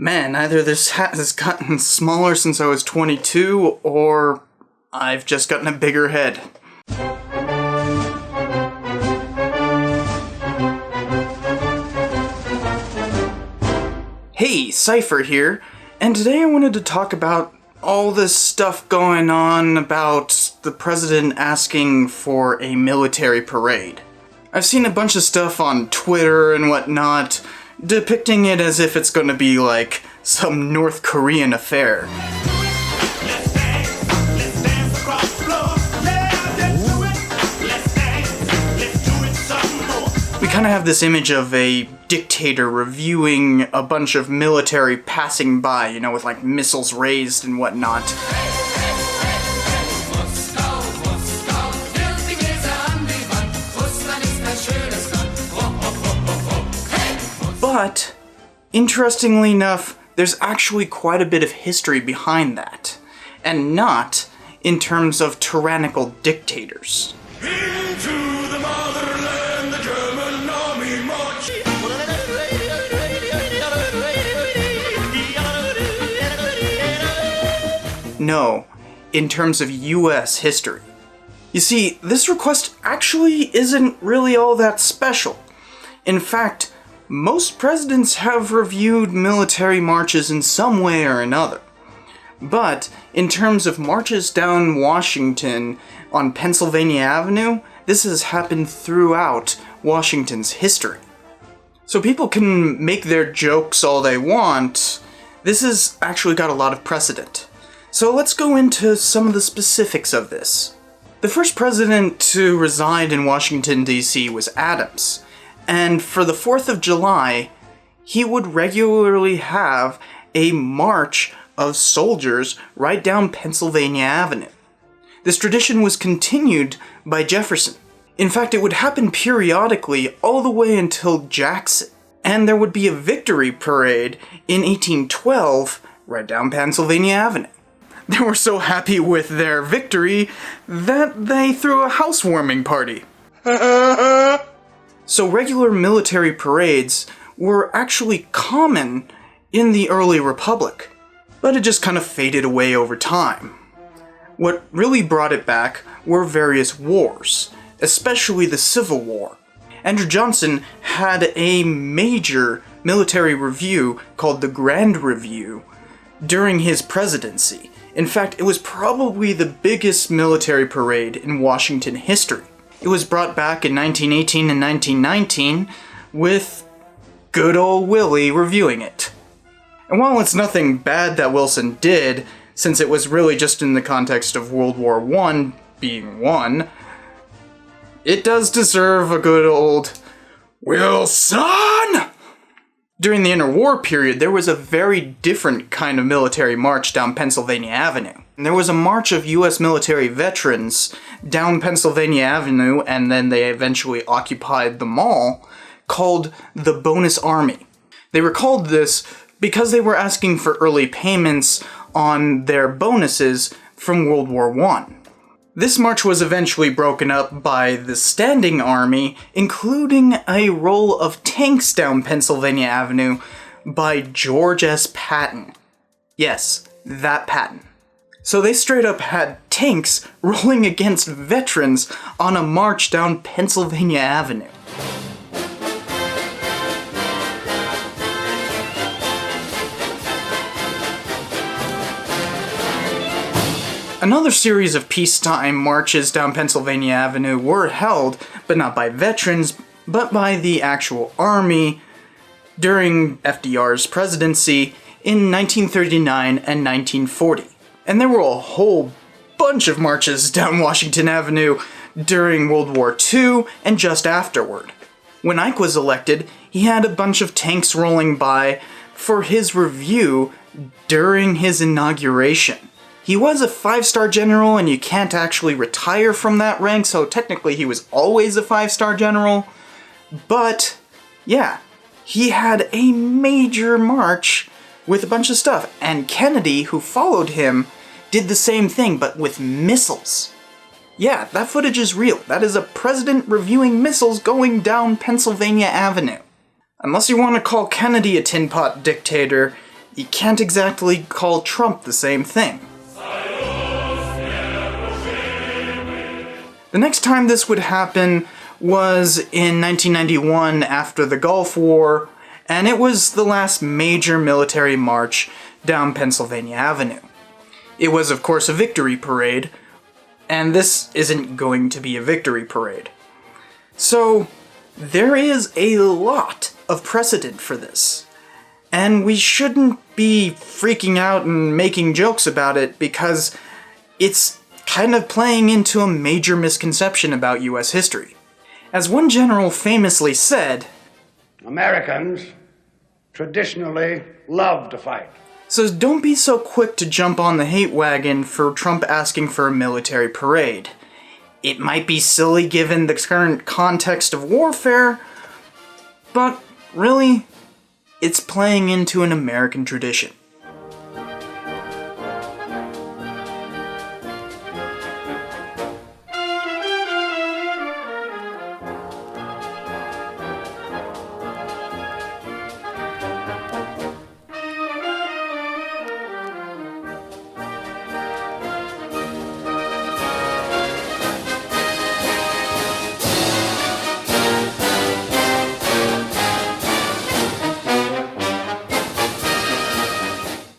Man, either this hat has gotten smaller since I was 22, or I've just gotten a bigger head. Hey, Cypher here, and today I wanted to talk about all this stuff going on about the president asking for a military parade. I've seen a bunch of stuff on Twitter and whatnot, depicting it as if it's gonna be like some North Korean affair. We kind of have this image of a dictator reviewing a bunch of military passing by, you know, with like missiles raised and whatnot. But, interestingly enough, there's actually quite a bit of history behind that, and not in terms of tyrannical dictators. Into the motherland, the German army march. No, in terms of US history. You see, this request actually isn't really all that special. In fact, most presidents have reviewed military marches in some way or another. But, in terms of marches down Washington on Pennsylvania Avenue, this has happened throughout Washington's history. So people can make their jokes all they want, this has actually got a lot of precedent. So let's go into some of the specifics of this. The first president to reside in Washington, D.C. was Adams. And for the 4th of July, he would regularly have a march of soldiers right down Pennsylvania Avenue. This tradition was continued by Jefferson. In fact, it would happen periodically all the way until Jackson. And there would be a victory parade in 1812 right down Pennsylvania Avenue. They were so happy with their victory that they threw a housewarming party. So regular military parades were actually common in the early Republic, but it just kind of faded away over time. What really brought it back were various wars, especially the Civil War. Andrew Johnson had a major military review called the Grand Review during his presidency. In fact, it was probably the biggest military parade in Washington history. It was brought back in 1918 and 1919, with good old Willie reviewing it. And while it's nothing bad that Wilson did, since it was really just in the context of World War I being won, it does deserve a good old Wilson! During the interwar period, there was a very different kind of military march down Pennsylvania Avenue. And there was a march of US military veterans down Pennsylvania Avenue, and then they eventually occupied the mall, called the Bonus Army. They were called this because they were asking for early payments on their bonuses from World War I. This march was eventually broken up by the Standing Army, including a roll of tanks down Pennsylvania Avenue by George S. Patton. Yes, that Patton. So they straight up had tanks rolling against veterans on a march down Pennsylvania Avenue. Another series of peacetime marches down Pennsylvania Avenue were held, but not by veterans, but by the actual army during FDR's presidency in 1939 and 1940. And there were a whole bunch of marches down Washington Avenue during World War II and just afterward. When Ike was elected, he had a bunch of tanks rolling by for his review during his inauguration. He was a 5-star general, and you can't actually retire from that rank, so technically he was always a 5-star general. But, yeah, he had a major march with a bunch of stuff, and Kennedy, who followed him, did the same thing, but with missiles. Yeah, that footage is real. That is a president reviewing missiles going down Pennsylvania Avenue. Unless you want to call Kennedy a tin pot dictator, you can't exactly call Trump the same thing. The next time this would happen was in 1991 after the Gulf War, and it was the last major military march down Pennsylvania Avenue. It was, of course, a victory parade, and this isn't going to be a victory parade. So, there is a lot of precedent for this, and we shouldn't be freaking out and making jokes about it because it's kind of playing into a major misconception about US history. As one general famously said, Americans traditionally love to fight. So don't be so quick to jump on the hate wagon for Trump asking for a military parade. It might be silly given the current context of warfare, but really, it's playing into an American tradition.